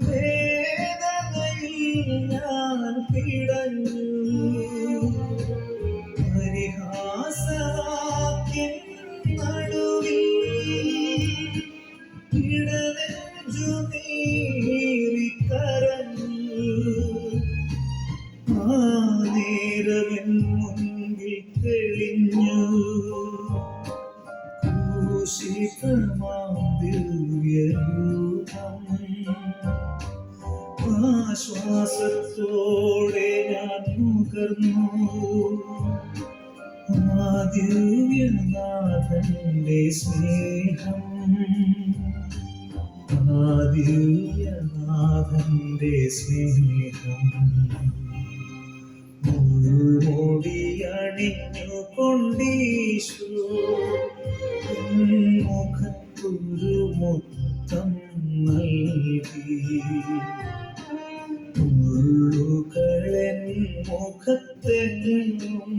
വേദനയിൽ ഞാൻ പിടഞ്ഞു പരിഹാസവാക്യം നടുവിൽ ഇടനെഞ്ചു നീറിക്കരഞ്ഞു ആ നേരവൻ മുൻപിൽ തെളിഞ്ഞു ദിവ്യരൂപം ആശ്വാസത്തോടെ ഞാൻ നുകർന്നു ആ ദിവ്യനാഥന്റെ സ്നേഹം ആ ദിവ്യനാഥന്റെ സ്നേഹം മുൾമുടിയണിഞ്ഞു കൊണ്ടീശോ മുഖത്തൊരു മുത്തം നൽകി മുള്ളുകളൻ മുഖത്തെങ്ങും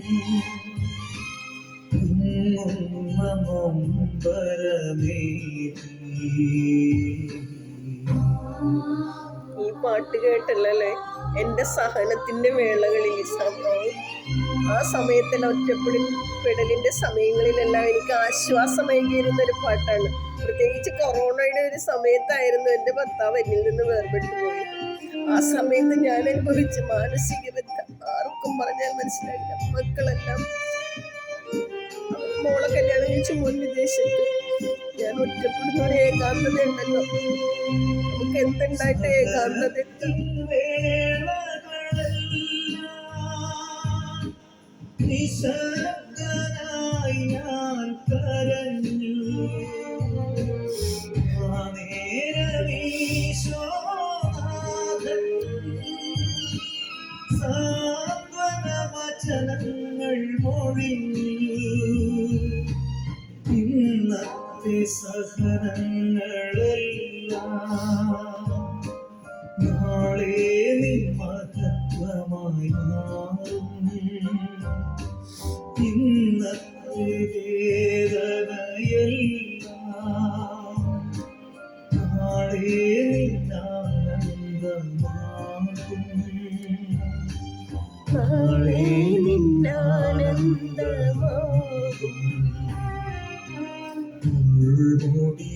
ഈ പാട്ട് കേട്ടല്ലേ എൻ്റെ സഹനത്തിൻ്റെ വേളകളിൽ ആ സമയത്തെല്ലാം ഒറ്റപ്പെടലിൻ്റെ സമയങ്ങളിലെല്ലാം എനിക്ക് ആശ്വാസമേകിയിരുന്ന ഒരു പാട്ടാണ്. പ്രത്യേകിച്ച് കൊറോണയുടെ ഒരു സമയത്തായിരുന്നു എൻ്റെ ഭർത്താവ് എന്നിൽ നിന്ന് വേർപെട്ടു പോയത്. ആ സമയത്ത് ഞാൻ അനുഭവിച്ച മാനസിക ബന്ധ ആർക്കും പറഞ്ഞാൽ മനസ്സിലായില്ല. മക്കളെല്ലാം മോളെ കല്യാണം കഴിച്ച് വിദേശത്ത്. ഞാൻ ഒറ്റപ്പെടുന്ന ഒരു ഏകാന്തത ഉണ്ടല്ലോ, നമുക്ക് എന്തുണ്ടായിട്ട് ഏകാന്തത നിശബ്ദനായി ഞാൻ കരഞ്ഞു നേരമീശോനാഥൻ സാന്ത്വന വചനങ്ങൾ മൊഴിഞ്ഞു ഇന്നത്തെ സഹനങ്ങളെല്ലാം നാളെ നിൻ മഹത്വമായി മാറും ഇന്നത്തെ വേദനയെല്ലാം നാളെ നിന്നാനന്ദമാകും നാളെ നിന്നാനന്ദമാകും മുൾമുടി